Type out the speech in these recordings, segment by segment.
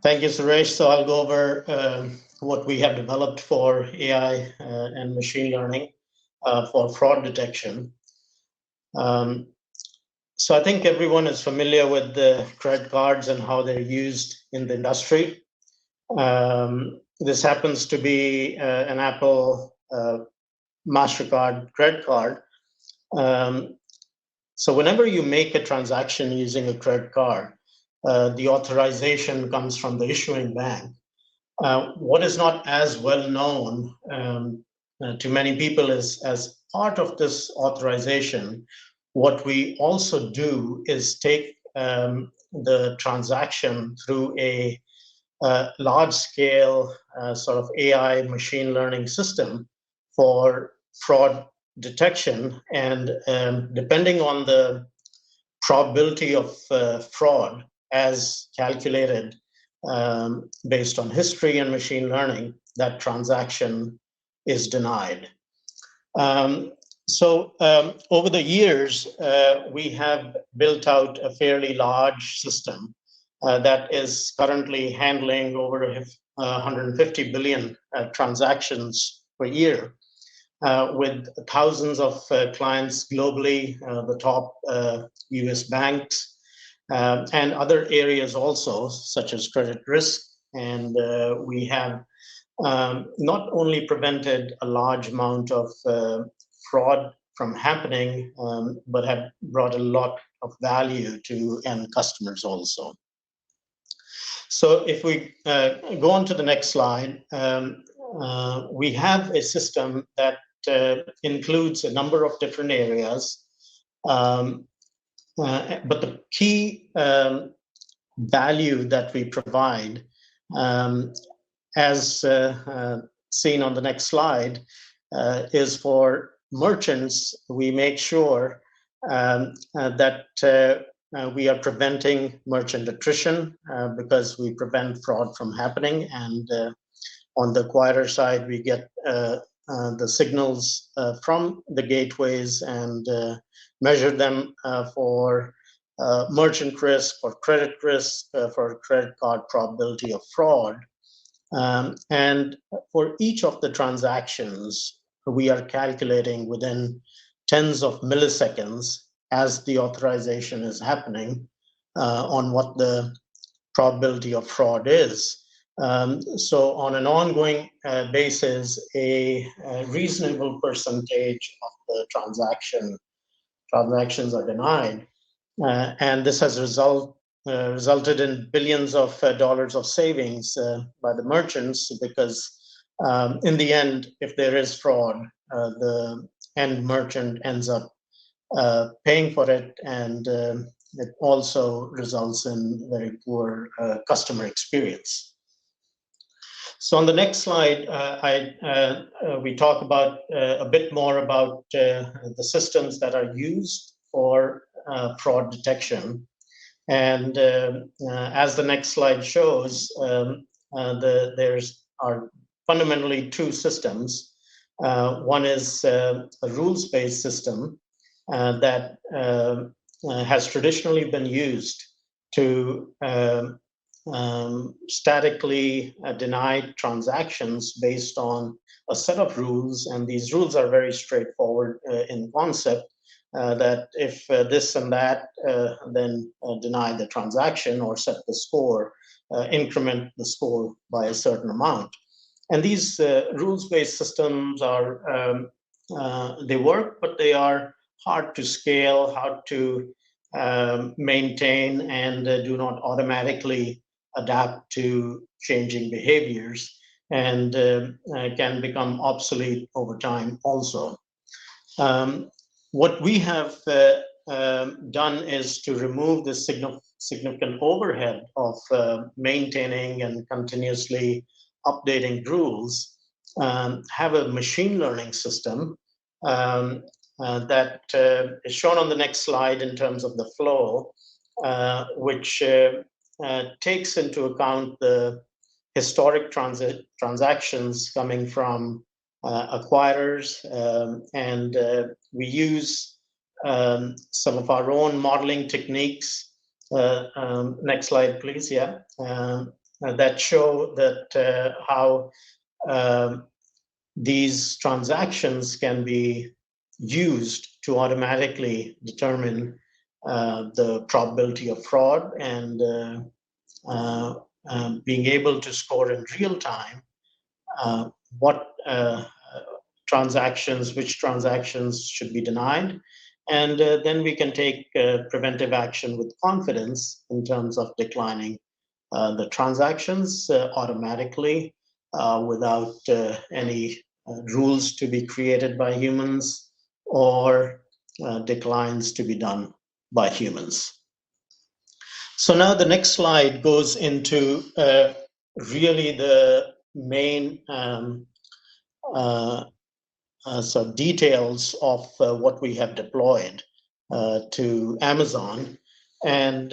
Thank you, Suresh. So I'll go over what we have developed for AI and machine learning for fraud detection. So I think everyone is familiar with the credit cards and how they're used in the industry. This happens to be an Apple Mastercard credit card. So whenever you make a transaction using a credit card, the authorization comes from the issuing bank. What is not as well known to many people is, as part of this authorization, what we also do is take the transaction through a large-scale sort of AI machine learning system for fraud detection. And depending on the probability of fraud as calculated based on history and machine learning, that transaction is denied. So over the years, we have built out a fairly large system that is currently handling over 150 billion transactions per year, with thousands of clients globally, the top US banks, and other areas also, such as credit risk. And we have not only prevented a large amount of fraud from happening, but have brought a lot of value to end customers also. So if we go on to the next slide, we have a system that includes a number of different areas. But the key value that we provide, as seen on the next slide, is for merchants. We make sure that we are preventing merchant attrition because we prevent fraud from happening. And on the acquirer side, we get the signals from the gateways and measure them for merchant risk, for credit risk, for credit card probability of fraud. And for each of the transactions, we are calculating within tens of milliseconds as the authorization is happening on what the probability of fraud is. So on an ongoing basis, a reasonable percentage of the transactions are denied. And this has resulted in billions of dollars of savings by the merchants, because in the end, if there is fraud, the end merchant ends up paying for it, and it also results in very poor customer experience. So on the next slide, we talk about a bit more about the systems that are used for fraud detection. And as the next slide shows, there's fundamentally two systems. One is a rules-based system that has traditionally been used to statically deny transactions based on a set of rules. And these rules are very straightforward in concept, that if this and that, then deny the transaction or set the score, increment the score by a certain amount. And these rules-based systems are, they work, but they are hard to scale, hard to maintain, and do not automatically adapt to changing behaviors, and can become obsolete over time also. What we have done is to remove the significant overhead of maintaining and continuously updating rules, have a machine learning system that is shown on the next slide in terms of the flow, which takes into account the historic transactions coming from acquirers, and we use some of our own modeling techniques. Next slide, please. Yeah. that show that how these transactions can be used to automatically determine the probability of fraud and being able to score in real time what which transactions should be denied. And then we can take preventive action with confidence in terms of declining the transactions automatically without any rules to be created by humans or declines to be done by humans. So now the next slide goes into really the main so details of what we have deployed to Amazon. And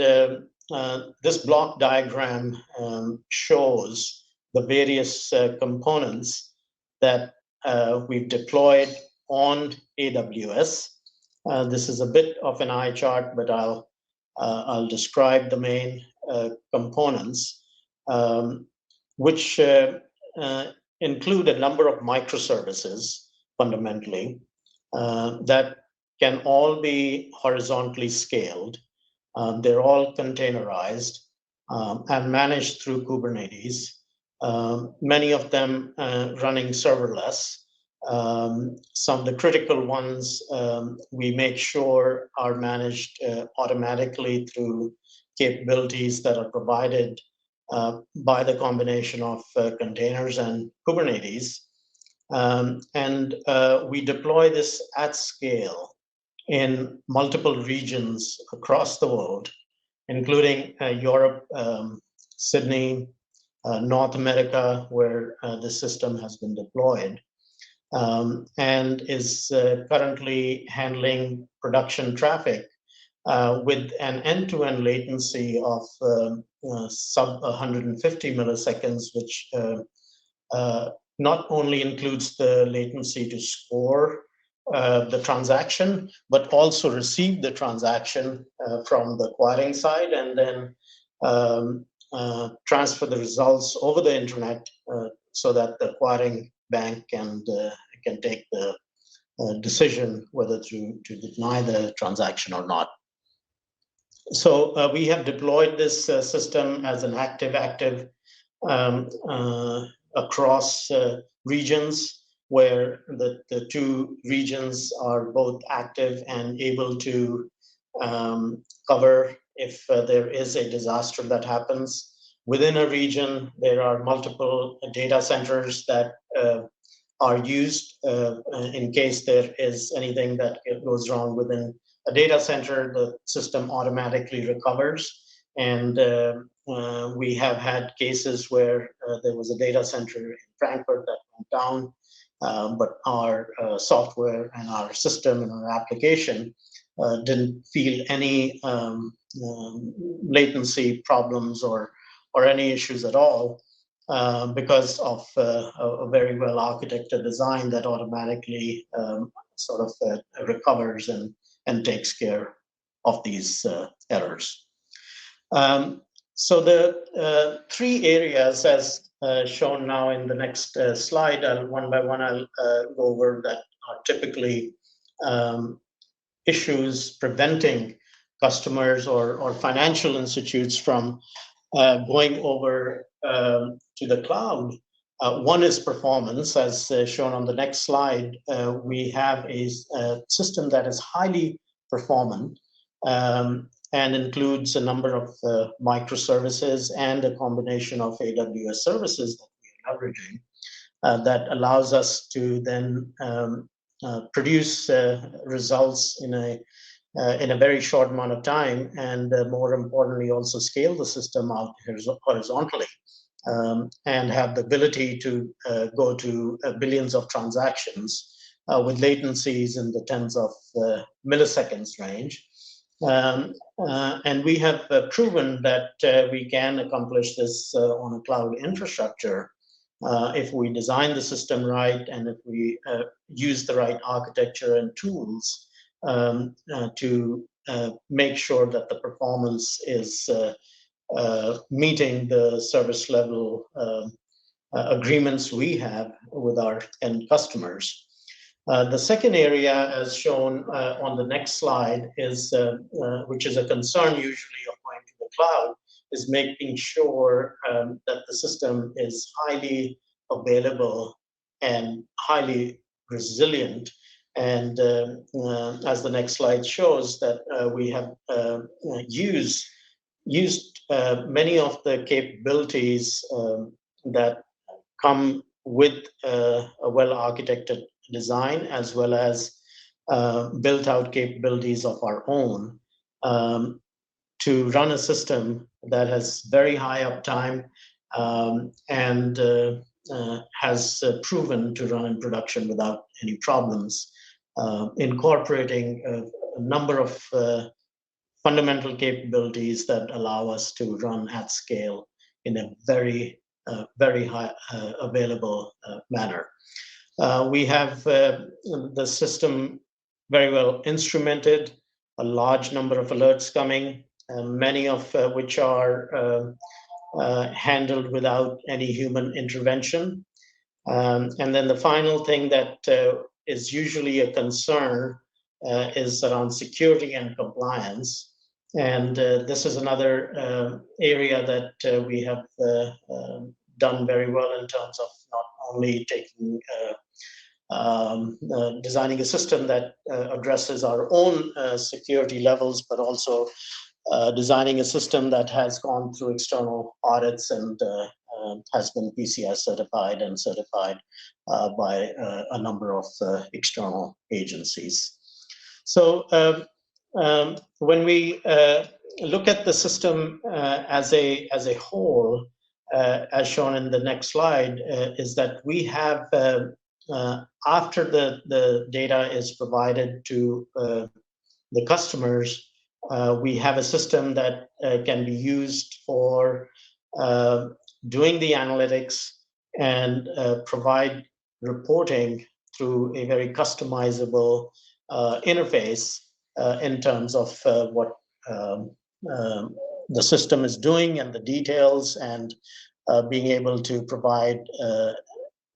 this block diagram shows the various components that we've deployed on AWS. This is a bit of an eye chart, but I'll describe the main components, which include a number of microservices, fundamentally, that can all be horizontally scaled. They're all containerized and managed through Kubernetes, many of them running serverless. Some of the critical ones we make sure are managed automatically through capabilities that are provided by the combination of containers and Kubernetes. And we deploy this at scale in multiple regions across the world, including Europe, Sydney, North America, where the system has been deployed, and is currently handling production traffic with an end-to-end latency of sub 150 milliseconds, which not only includes the latency to score the transaction, but also receive the transaction from the acquiring side, and then transfer the results over the internet so that the acquiring bank can take the decision whether to deny the transaction or not. So we have deployed this system as an active across regions, where the two regions are both active and able to cover if there is a disaster that happens. Within a region, there are multiple data centers that are used in case there is anything that goes wrong within a data center. The system automatically recovers. And we have had cases where there was a data center in Frankfurt that went down, but our software and our system and our application didn't feel any latency problems or any issues at all because of a very well architected design that automatically sort of recovers and takes care of these errors. So the three areas, as shown now in the next slide, one by one I'll go over, that are typically issues preventing customers or financial institutes from going over to the cloud. One is performance, as shown on the next slide. We have a system that is highly performant and includes a number of microservices and a combination of AWS services that we are leveraging that allows us to then produce results in a very short amount of time, and more importantly, also scale the system out horizontally and have the ability to go to billions of transactions with latencies in the tens of milliseconds range. And we have proven that we can accomplish this on a cloud infrastructure if we design the system right, and if we use the right architecture and tools to make sure that the performance is meeting the service level agreements we have with our end customers. The second area, as shown on the next slide, is which is a concern usually of going to the cloud, is making sure that the system is highly available and highly resilient. And as the next slide shows, that we have used many of the capabilities that come with a well-architected design, as well as built-out capabilities of our own to run a system that has very high uptime and has proven to run in production without any problems, incorporating a number of fundamental capabilities that allow us to run at scale in a very high available manner. We have the system very well instrumented, a large number of alerts coming, many of which are handled without any human intervention. And then the final thing that is usually a concern is around security and compliance. And this is another area that we have done very well in terms of not only taking designing a system that addresses our own security levels, but also designing a system that has gone through external audits and has been PCI certified and certified by a number of external agencies. So when we look at the system as a whole, as shown in the next slide, is that we have, after the data is provided to the customers, we have a system that can be used for doing the analytics and provide reporting through a very customizable interface in terms of what the system is doing and the details, and being able to provide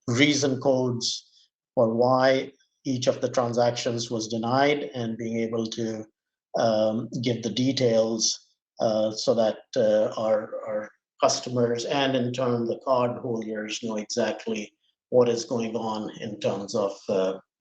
reason codes for why each of the transactions was denied, and being able to give the details so that our customers and in turn the card holders know exactly what is going on in terms of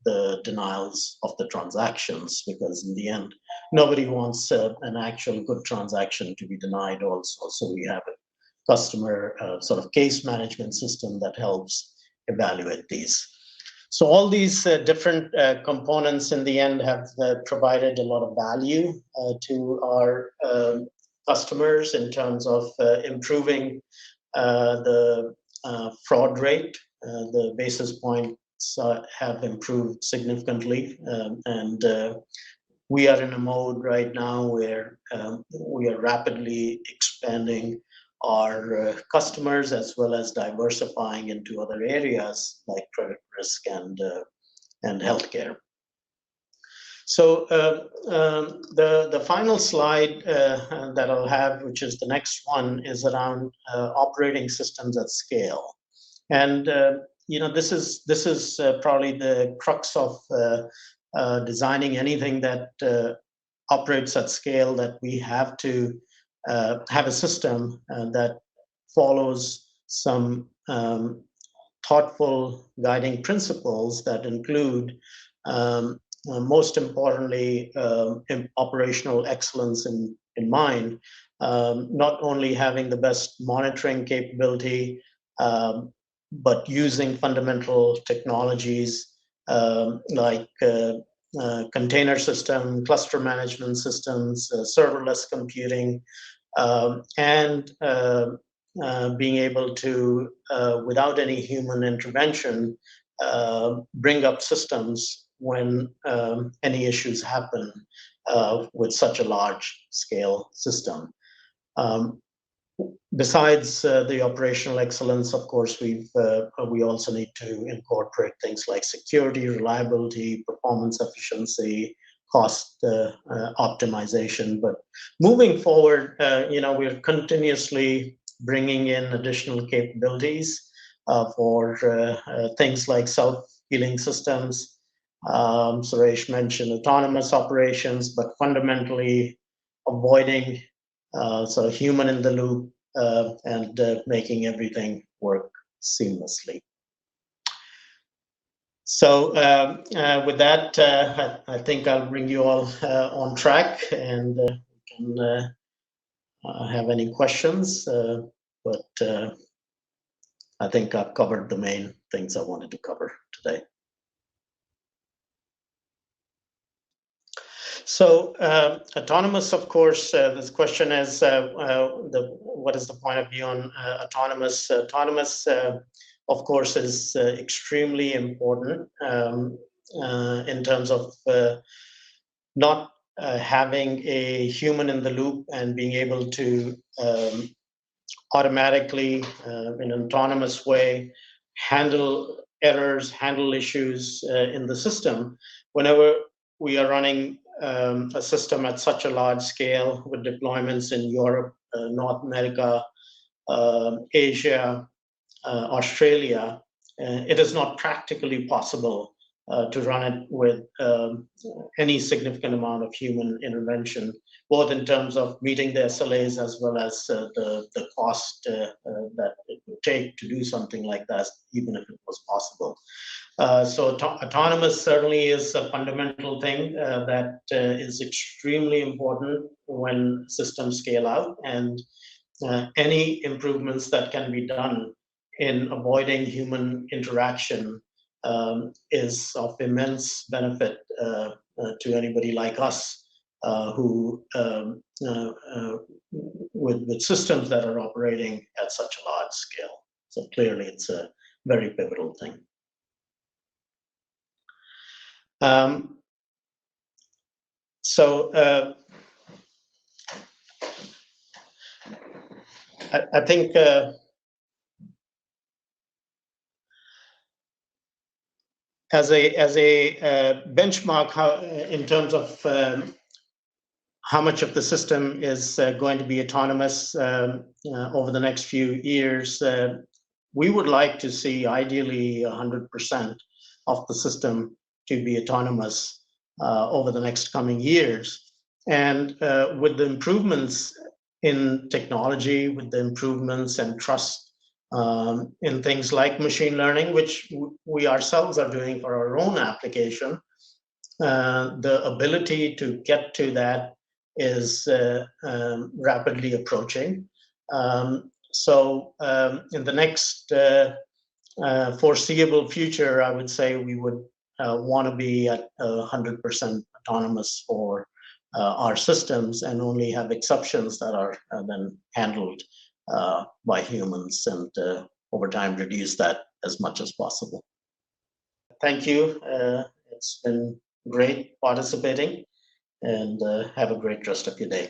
the denials of the transactions, because in the end, nobody wants an actual good transaction to be denied also. So we have a customer sort of case management system that helps evaluate these. So all these different components in the end have provided a lot of value to our customers in terms of improving the fraud rate. The basis points have improved significantly, and we are in a mode right now where we are rapidly expanding our customers, as well as diversifying into other areas like credit risk and healthcare. So the final slide that I'll have, which is the next one, is around operating systems at scale. And this is probably the crux of designing anything that operates at scale, that we have to have a system that follows some thoughtful guiding principles that include, most importantly, operational excellence in mind, not only having the best monitoring capability, but using fundamental technologies like container system, cluster management systems, serverless computing, and being able to, without any human intervention, bring up systems when any issues happen with such a large scale system. Besides the operational excellence, of course, we also need to incorporate things like security, reliability, performance efficiency, cost optimization. But moving forward, we're continuously bringing in additional capabilities for things like self-healing systems. Suresh mentioned autonomous operations, but fundamentally avoiding sort of human in the loop and making everything work seamlessly. So with that, I think I'll bring you all on track, and we can have any questions. But I think I've covered the main things I wanted to cover today. So autonomous, of course, this question is, what is the point of view on autonomous? Autonomous, of course, is extremely important in terms of not having a human in the loop and being able to automatically, in an autonomous way, handle errors, handle issues in the system. Whenever we are running a system at such a large scale with deployments in Europe, North America, Asia, Australia, it is not practically possible to run it with any significant amount of human intervention, both in terms of meeting the SLAs as well as the cost that it would take to do something like that, even if it was possible. So autonomous certainly is a fundamental thing that is extremely important when systems scale out, and any improvements that can be done in avoiding human interaction is of immense benefit to anybody like us who with systems that are operating at such a large scale. So clearly it's a very pivotal thing. I think as a benchmark, in terms of how much of the system is going to be autonomous over the next few years, we would like to see ideally 100% of the system to be autonomous over the next coming years. And with the improvements in technology, with the improvements and trust in things like machine learning, which we ourselves are doing for our own application, the ability to get to that is rapidly approaching. So in the next foreseeable future, I would say we would want to be at 100% autonomous for our systems, and only have exceptions that are then handled by humans, and over time reduce that as much as possible. Thank you. It's been great participating, and have a great rest of your day.